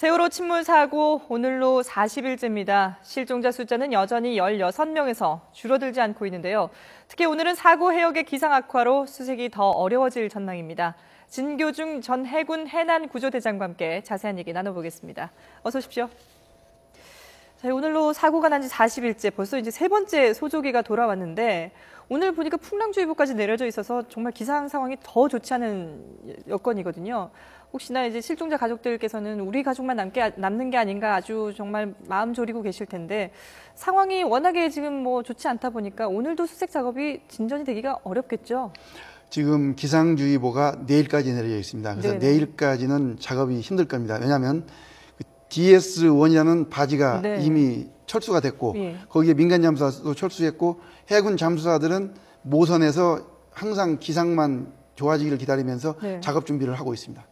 세월호 침몰 사고 오늘로 40일째입니다. 실종자 숫자는 여전히 16명에서 줄어들지 않고 있는데요. 특히 오늘은 사고 해역의 기상 악화로 수색이 더 어려워질 전망입니다. 진교중 전 해군 해난구조대장과 함께 자세한 얘기 나눠보겠습니다. 어서 오십시오. 자, 오늘로 사고가 난 지 40일째, 벌써 이제 세 번째 소조기가 돌아왔는데 오늘 보니까 풍랑주의보까지 내려져 있어서 정말 기상 상황이 더 좋지 않은 여건이거든요. 혹시나 이제 실종자 가족들께서는 우리 가족만 남는 게 아닌가 아주 정말 마음 졸이고 계실 텐데 상황이 워낙에 지금 뭐 좋지 않다 보니까 오늘도 수색 작업이 진전이 되기가 어렵겠죠. 지금 기상주의보가 내일까지 내려져 있습니다. 그래서 네네. 내일까지는 작업이 힘들 겁니다. 왜냐하면 그 DS1이라는 바지가 네. 이미 철수가 됐고 예. 거기에 민간 잠수사도 철수했고 해군 잠수사들은 모선에서 항상 기상만 좋아지기를 기다리면서 네. 작업 준비를 하고 있습니다.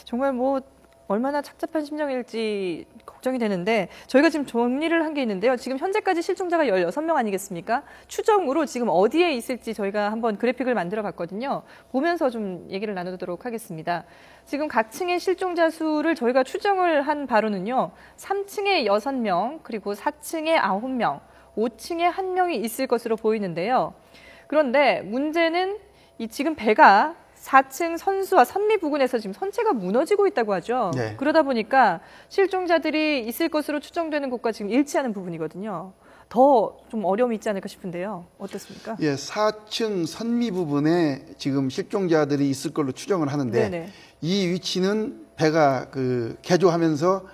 정말 뭐 얼마나 착잡한 심정일지 걱정이 되는데 저희가 지금 정리를 한 게 있는데요. 지금 현재까지 실종자가 16명 아니겠습니까? 추정으로 지금 어디에 있을지 저희가 한번 그래픽을 만들어 봤거든요. 보면서 좀 얘기를 나누도록 하겠습니다. 지금 각 층의 실종자 수를 저희가 추정을 한 바로는요. 3층에 6명, 그리고 4층에 9명, 5층에 1명이 있을 것으로 보이는데요. 그런데 문제는 이 지금 배가 4층 선수와 선미 부근에서 지금 선체가 무너지고 있다고 하죠. 네. 그러다 보니까 실종자들이 있을 것으로 추정되는 곳과 지금 일치하는 부분이거든요. 더 좀 어려움이 있지 않을까 싶은데요. 어떻습니까? 예, 4층 선미 부분에 지금 실종자들이 있을 걸로 추정을 하는데 네네. 이 위치는 배가 그 개조하면서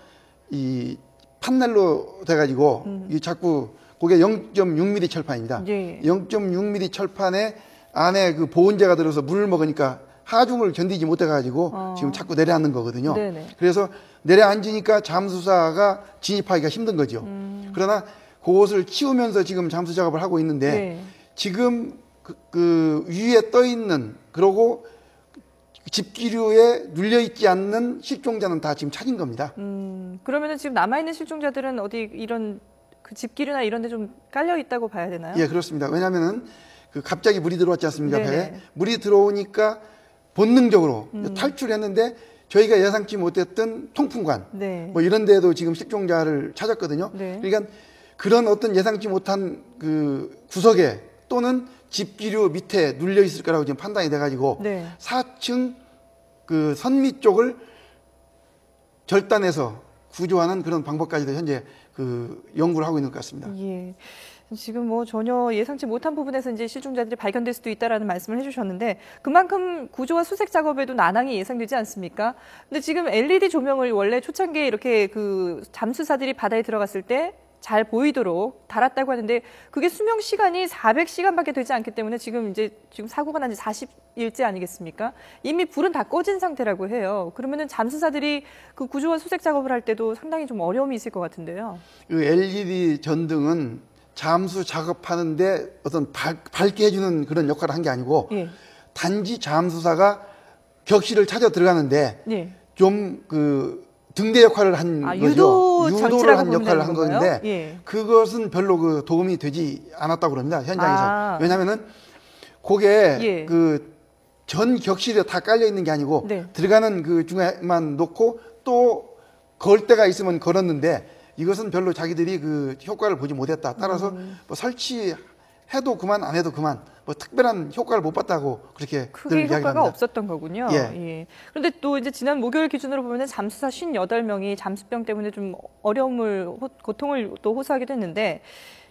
이 판넬로 돼가지고 이 자꾸 그게 0.6mm 철판입니다. 예. 0.6mm 철판에 안에 그 보온재가 들어서 물을 먹으니까 하중을 견디지 못해가지고 지금 자꾸 내려앉는 거거든요. 네네. 그래서 내려앉으니까 잠수사가 진입하기가 힘든 거죠. 그러나 그것을 치우면서 지금 잠수 작업을 하고 있는데 네. 지금 그 위에 떠 있는 그러고 집기류에 눌려 있지 않는 실종자는 다 지금 찾은 겁니다. 그러면은 지금 남아있는 실종자들은 어디 이런 그 집길이나 이런 데 좀 깔려 있다고 봐야 되나요? 예, 그렇습니다. 왜냐하면은 그 갑자기 물이 들어왔지 않습니까? 네네. 배에 물이 들어오니까 본능적으로 탈출했는데 저희가 예상치 못했던 통풍관 네. 뭐 이런 데도 지금 실종자를 찾았거든요. 네. 그러니까 그런 어떤 예상치 못한 그 구석에 또는 집기류 밑에 눌려 있을 거라고 지금 판단이 돼가지고 네. 4층 그 선미 쪽을 절단해서 구조하는 그런 방법까지도 현재 그 연구를 하고 있는 것 같습니다. 예. 지금 뭐 전혀 예상치 못한 부분에서 이제 실종자들이 발견될 수도 있다라는 말씀을 해주셨는데 그만큼 구조와 수색 작업에도 난항이 예상되지 않습니까? 근데 지금 LED 조명을 원래 초창기에 이렇게 그 잠수사들이 바다에 들어갔을 때 잘 보이도록 달았다고 하는데 그게 수명 시간이 400시간밖에 되지 않기 때문에 지금 사고가 난 지 40일째 아니겠습니까? 이미 불은 다 꺼진 상태라고 해요. 그러면은 잠수사들이 그 구조와 수색 작업을 할 때도 상당히 좀 어려움이 있을 것 같은데요. 그 LED 전등은 잠수 작업하는데 어떤 밝게 해주는 그런 역할을 한 게 아니고 예. 단지 잠수사가 격실을 찾아 들어가는데 예. 좀 그 등대 역할을 한 거죠. 유도를 한 역할을 한 건데 예. 그것은 별로 그 도움이 되지 않았다고 그럽니다. 현장에서. 왜냐하면은 그게 예. 그 전 격실에 다 깔려 있는 게 아니고 네. 들어가는 그 중에만 놓고 또 걸 데가 있으면 걸었는데 이것은 별로 자기들이 그 효과를 보지 못했다. 따라서 뭐 설치해도 그만 안 해도 그만 뭐 특별한 효과를 못 봤다고 그렇게 크게 효과가 이야기합니다. 없었던 거군요. 예. 예. 그런데 또 이제 지난 목요일 기준으로 보면 잠수사 58명이 잠수병 때문에 좀 고통을 또 호소하기도 했는데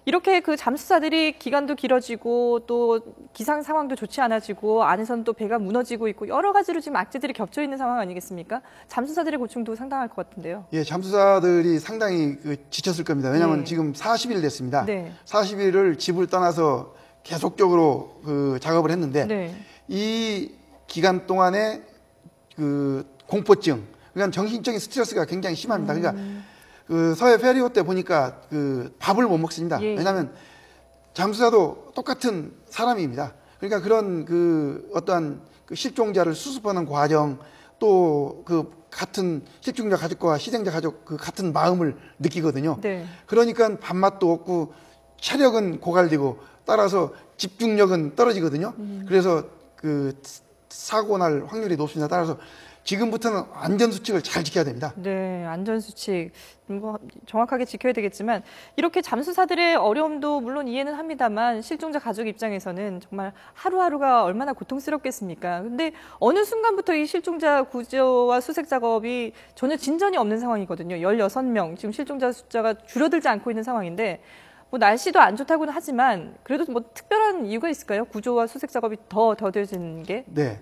이렇게 그 잠수사들이 기간도 길어지고 또 기상 상황도 좋지 않아지고 안에서는 또 배가 무너지고 있고 여러 가지로 지금 악재들이 겹쳐 있는 상황 아니겠습니까? 잠수사들의 고충도 상당할 것 같은데요. 예, 잠수사들이 상당히 지쳤을 겁니다. 왜냐하면 네. 지금 40일 됐습니다. 네. 40일을 집을 떠나서 계속적으로 그 작업을 했는데 네. 이 기간 동안에 그 공포증, 그러니까 정신적인 스트레스가 굉장히 심합니다. 그러니까 그 서해 페리오 때 보니까 그 밥을 못 먹습니다. 예. 왜냐하면 잠수사도 똑같은 사람입니다. 그러니까 그런 그 어떠한 그 실종자를 수습하는 과정 또 그 같은 실종자 가족과 희생자 가족 그 같은 마음을 느끼거든요. 네. 그러니까 밥맛도 없고 체력은 고갈되고 따라서 집중력은 떨어지거든요. 그래서 그 사고 날 확률이 높습니다. 따라서 지금부터는 안전수칙을 잘 지켜야 됩니다. 네, 안전수칙 뭐 정확하게 지켜야 되겠지만 이렇게 잠수사들의 어려움도 물론 이해는 합니다만 실종자 가족 입장에서는 정말 하루하루가 얼마나 고통스럽겠습니까? 근데 어느 순간부터 이 실종자 구조와 수색 작업이 전혀 진전이 없는 상황이거든요. 16명, 지금 실종자 숫자가 줄어들지 않고 있는 상황인데 뭐 날씨도 안 좋다고는 하지만 그래도 뭐 특별한 이유가 있을까요? 구조와 수색 작업이 더 더뎌지는 게? 네.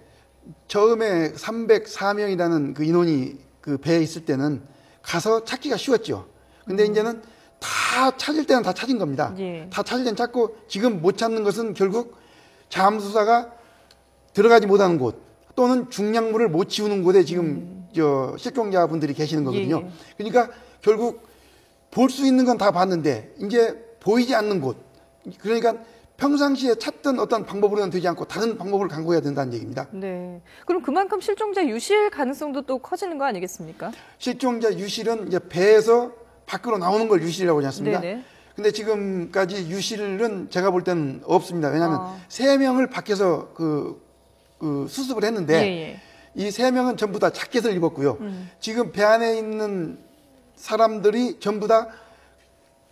처음에 304명이라는 그 인원이 그 배에 있을 때는 가서 찾기가 쉬웠죠. 근데 이제는 다 찾을 때는 다 찾은 겁니다. 예. 다 찾을 때는 찾고 지금 못 찾는 것은 결국 잠수사가 들어가지 못하는 곳 또는 중량물을 못 치우는 곳에 지금 실종자분들이 계시는 거거든요. 예. 그러니까 결국 볼 수 있는 건 다 봤는데 이제 보이지 않는 곳, 그러니까 평상시에 찾던 어떤 방법으로는 되지 않고 다른 방법을 강구해야 된다는 얘기입니다. 네. 그럼 그만큼 실종자 유실 가능성도 또 커지는 거 아니겠습니까? 실종자 유실은 이제 배에서 밖으로 나오는 걸 유실이라고 하지 않습니까? 네네. 근데 지금까지 유실은 제가 볼 때는 없습니다. 왜냐하면 3명을 밖에서 수습을 했는데 예. 이 3명은 전부 다 자켓을 입었고요. 지금 배 안에 있는 사람들이 전부 다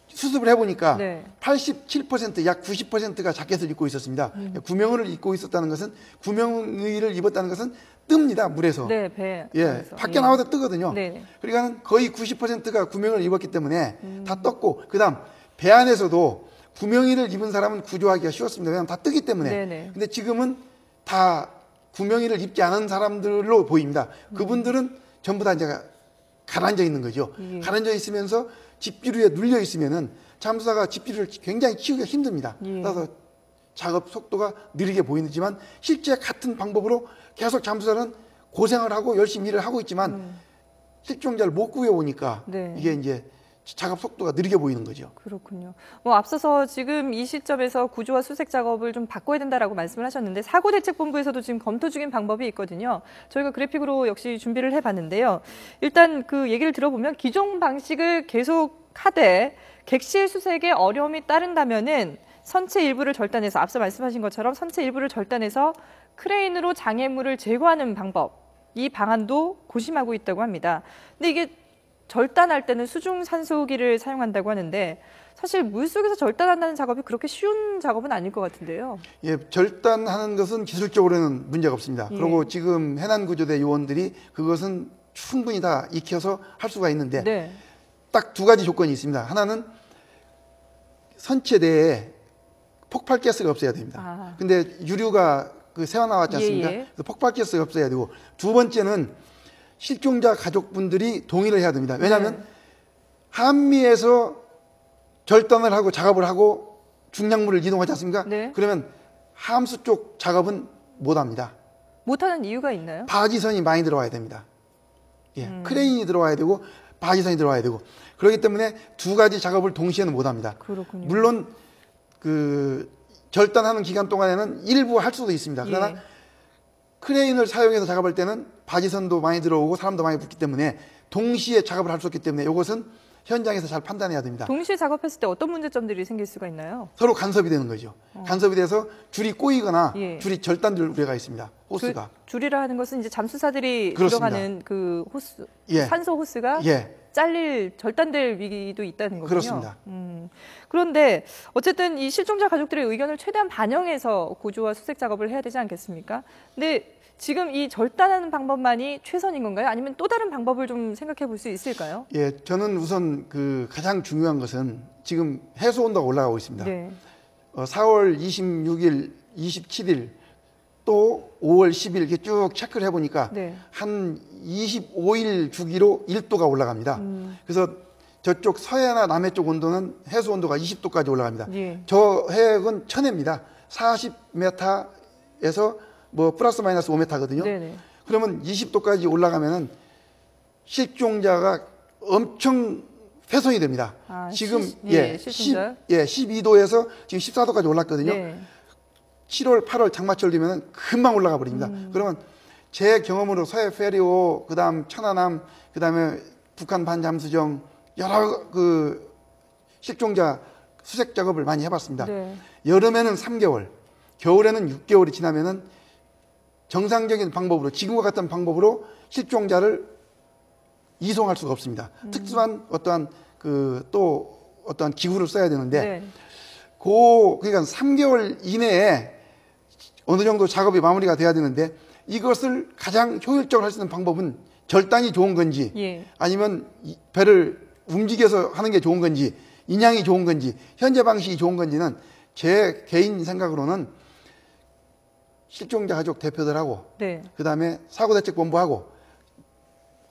수습을 해보니까 네. 87%, 약 90%가 자켓을 입고 있었습니다. 구명의를 입고 있었다는 것은, 구명의를 입었다는 것은 뜹니다, 물에서. 네, 배. 예, 밖에 나와도 뜨거든요. 네네. 그러니까 거의 90%가 구명의를 입었기 때문에 다 떴고, 그 다음 배 안에서도 구명의를 입은 사람은 구조하기가 쉬웠습니다. 왜냐하면 다 뜨기 때문에. 네네. 근데 지금은 다 구명의를 입지 않은 사람들로 보입니다. 그분들은 전부 다 이제 가라앉아 있는 거죠. 예. 가라앉아 있으면서 집주리에 눌려 있으면은 잠수사가 집주리를 굉장히 키우기가 힘듭니다. 예. 그래서 작업 속도가 느리게 보이지만 실제 같은 방법으로 계속 잠수사는 고생을 하고 열심히 일을 하고 있지만 실종자를 못 구해오니까 네. 이게 이제 작업 속도가 느리게 보이는 거죠. 그렇군요. 뭐 앞서서 지금 이 시점에서 구조와 수색 작업을 좀 바꿔야 된다라고 말씀을 하셨는데 사고대책본부에서도 지금 검토 중인 방법이 있거든요. 저희가 그래픽으로 역시 준비를 해봤는데요. 일단 그 얘기를 들어보면 기존 방식을 계속 하되 객실 수색에 어려움이 따른다면은 선체 일부를 절단해서 앞서 말씀하신 것처럼 선체 일부를 절단해서 크레인으로 장애물을 제거하는 방법, 이 방안도 고심하고 있다고 합니다. 근데 이게 절단할 때는 수중산소기를 사용한다고 하는데 사실 물속에서 절단한다는 작업이 그렇게 쉬운 작업은 아닐 것 같은데요. 예, 절단하는 것은 기술적으로는 문제가 없습니다. 예. 그리고 지금 해난구조대 요원들이 그것은 충분히 다 익혀서 할 수가 있는데 네. 딱 2가지 조건이 있습니다. 하나는 선체대에 폭발가스가 없어야 됩니다. 아. 근데 유류가 새어나왔지 않습니까? 예. 그래서 폭발가스가 없어야 되고, 두 번째는 실종자 가족분들이 동의를 해야 됩니다. 왜냐하면 네. 한미에서 절단을 하고 작업을 하고 중량물을 이동하지 않습니까? 네. 그러면 함수 쪽 작업은 못합니다. 못하는 이유가 있나요? 바지선이 많이 들어와야 됩니다. 예, 크레인이 들어와야 되고 바지선이 들어와야 되고, 그렇기 때문에 2가지 작업을 동시에는 못합니다. 그렇군요. 물론 절단하는 기간 동안에는 일부 할 수도 있습니다. 그러나 예. 크레인을 사용해서 작업할 때는 바지선도 많이 들어오고 사람도 많이 붙기 때문에 동시에 작업을 할 수 없기 때문에 이것은 현장에서 잘 판단해야 됩니다. 동시에 작업했을 때 어떤 문제점들이 생길 수가 있나요? 서로 간섭이 되는 거죠. 간섭이 돼서 줄이 꼬이거나 예. 줄이 절단될 우려가 있습니다. 호스가. 줄이라 하는 것은 이제 잠수사들이 그렇습니다. 들어가는 그 호스, 예. 산소 호스가 예, 절단될 위기도 있다는 거군요. 그렇습니다. 그런데 어쨌든 이 실종자 가족들의 의견을 최대한 반영해서 구조와 수색 작업을 해야 되지 않겠습니까? 근데 지금 이 절단하는 방법만이 최선인 건가요? 아니면 또 다른 방법을 좀 생각해 볼 수 있을까요? 예, 저는 우선 가장 중요한 것은 지금 해수 온도가 올라가고 있습니다. 네. 4월 26일, 27일 또 5월 10일 이렇게 쭉 체크를 해보니까 네. 한 25일 주기로 1도가 올라갑니다. 그래서 저쪽 서해나 남해 쪽 온도는 해수 온도가 20도까지 올라갑니다. 예. 저 해역은 천해입니다. 40m에서 뭐 플러스 마이너스 5m거든요. 네네. 그러면 20도까지 올라가면은 실종자가 엄청 훼손이 됩니다. 아, 지금 실종자? 12도에서 지금 14도까지 올랐거든요. 네. 7월, 8월 장마철 되면 금방 올라가 버립니다. 그러면 제 경험으로 서해 페리오, 그다음 천안함, 그다음에 북한 반잠수정 여러 실종자 수색 작업을 많이 해봤습니다. 네. 여름에는 3개월, 겨울에는 6개월이 지나면은 정상적인 방법으로 지금과 같은 방법으로 실종자를 이송할 수가 없습니다. 특수한 어떠한 또 어떠한 기구를 써야 되는데 네. 그러니까 3개월 이내에 어느 정도 작업이 마무리가 돼야 되는데 이것을 가장 효율적으로 할 수 있는 방법은 절단이 좋은 건지 예. 아니면 배를 움직여서 하는 게 좋은 건지 인양이 좋은 건지 현재 방식이 좋은 건지는 제 개인 생각으로는 실종자 가족 대표들하고 네. 그다음에 사고대책본부하고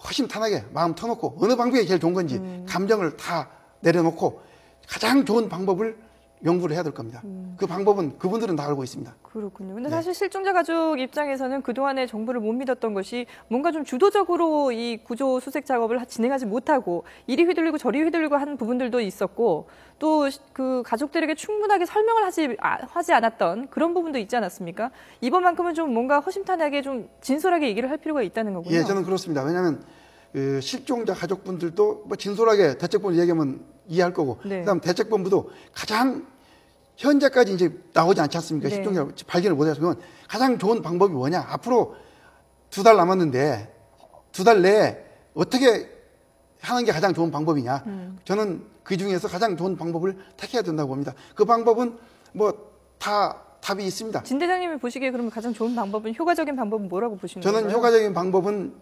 허심탄회하게 마음 터놓고 어느 방법이 제일 좋은 건지 감정을 다 내려놓고 가장 좋은 방법을 연구를 해야 될 겁니다. 그 방법은 그분들은 다 알고 있습니다. 그렇군요. 근데 네. 사실 실종자 가족 입장에서는 그동안에 정부를 못 믿었던 것이 뭔가 좀 주도적으로 이 구조 수색 작업을 진행하지 못하고 이리 휘둘리고 저리 휘둘리고 하는 부분들도 있었고 또 그 가족들에게 충분하게 설명을 하지 않았던 그런 부분도 있지 않았습니까? 이번만큼은 좀 뭔가 허심탄회하게 좀 진솔하게 얘기를 할 필요가 있다는 거군요. 예, 저는 그렇습니다. 왜냐하면 실종자 가족분들도 뭐 진솔하게 대책본부 얘기하면 이해할 거고 네. 그다음 대책본부도 가장 현재까지 이제 나오지 않지 않습니까? 네. 실종자 발견을 못했으면 가장 좋은 방법이 뭐냐? 앞으로 2달 남았는데 2달 내에 어떻게 하는 게 가장 좋은 방법이냐? 저는 그 중에서 가장 좋은 방법을 택해야 된다고 봅니다. 그 방법은 뭐 다 답이 있습니다. 진 대장님이 보시기에 그러면 가장 좋은 방법은 효과적인 방법은 뭐라고 보시는 건가요? 저는 효과적인 방법은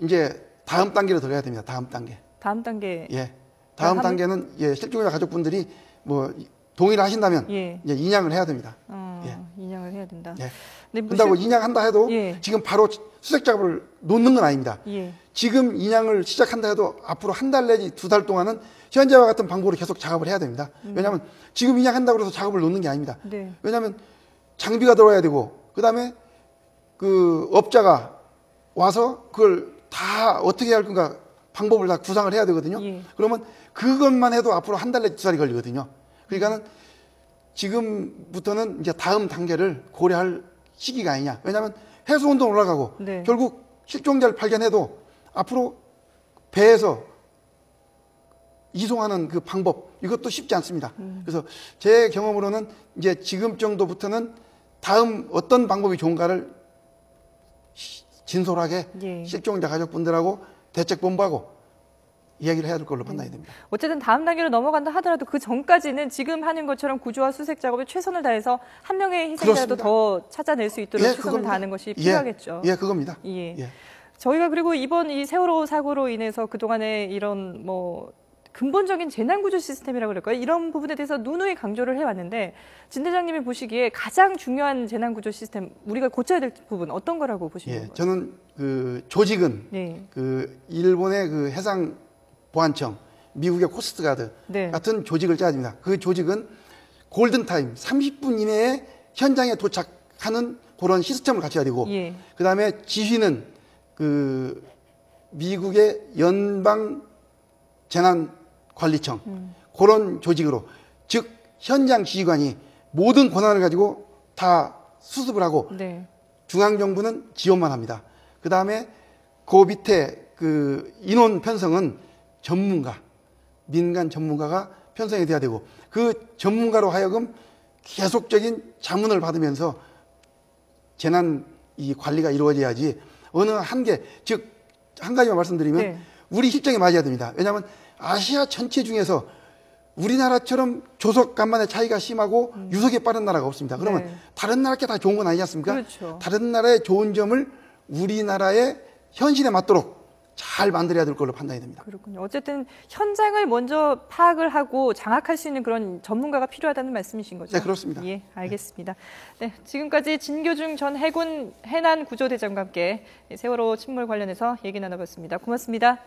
이제 다음 단계로 들어가야 됩니다. 다음 단계. 다음 단계. 예. 다음 단계는 실종자 가족분들이 뭐 동의를 하신다면 예. 이제 인양을 해야 됩니다. 예. 인양을 해야 된다. 예. 근데 그런다고 인양한다 해도 예. 지금 바로 수색 작업을 놓는 건 아닙니다. 예. 지금 인양을 시작한다 해도 앞으로 한 달 내지 2달 동안은 현재와 같은 방법으로 계속 작업을 해야 됩니다. 왜냐하면 지금 인양한다고 해서 작업을 놓는 게 아닙니다. 네. 왜냐하면 장비가 들어와야 되고 그다음에 그 업자가 와서 그걸 다 어떻게 할 건가 방법을 다 구상을 해야 되거든요. 예. 그러면 그것만 해도 앞으로 한 달 내지 2달이 걸리거든요. 그러니까는 지금부터는 이제 다음 단계를 고려할 시기가 아니냐. 왜냐하면 해수온도 올라가고 네. 결국 실종자를 발견해도 앞으로 배에서 이송하는 그 방법 이것도 쉽지 않습니다. 그래서 제 경험으로는 이제 지금 정도부터는 다음 어떤 방법이 좋은가를 진솔하게 예. 실종자 가족분들하고 대책본부하고 이야기를 해야 될 걸로 판단이 됩니다. 어쨌든 다음 단계로 넘어간다 하더라도 그 전까지는 지금 하는 것처럼 구조와 수색 작업에 최선을 다해서 한 명의 희생자라도 그렇습니다. 더 찾아낼 수 있도록 최선을 그겁니다. 다하는 것이 필요하겠죠. 예, 그겁니다. 예. 예. 저희가 그리고 이번 이 세월호 사고로 인해서 그동안에 이런 뭐 근본적인 재난구조 시스템이라고 그럴까요? 이런 부분에 대해서 누누이 강조를 해왔는데 진 대장님이 보시기에 가장 중요한 재난구조 시스템 우리가 고쳐야 될 부분 어떤 거라고 보시는 거예요? 저는 그 조직은 네. 그 일본의 그 해상 보안청, 미국의 코스트가드 네. 같은 조직을 짜야 됩니다. 그 조직은 골든타임 30분 이내에 현장에 도착하는 그런 시스템을 갖춰야 되고 예. 그다음에 지휘는 그 미국의 연방 재난관리청 그런 조직으로 즉 현장 지휘관이 모든 권한을 가지고 다 수습을 하고 네. 중앙정부는 지원만 합니다. 그다음에 그 밑에 그 인원 편성은 전문가, 민간 전문가가 편성이 돼야 되고 그 전문가로 하여금 계속적인 자문을 받으면서 재난 이 관리가 이루어져야지 어느 한계, 즉 한 가지만 말씀드리면 네. 우리 실정에 맞아야 됩니다. 왜냐하면 아시아 전체 중에서 우리나라처럼 조석 간만의 차이가 심하고 유속이 빠른 나라가 없습니다. 그러면 네. 다른 나라께 다 좋은 건 아니지 않습니까? 그렇죠. 다른 나라의 좋은 점을 우리나라의 현실에 맞도록 잘 만들어야 될 걸로 판단이 됩니다. 그렇군요. 어쨌든 현장을 먼저 파악을 하고 장악할 수 있는 그런 전문가가 필요하다는 말씀이신 거죠? 네, 그렇습니다. 예, 알겠습니다. 네, 지금까지 진교중 전 해군 해난구조대장과 함께 세월호 침몰 관련해서 얘기 나눠봤습니다. 고맙습니다.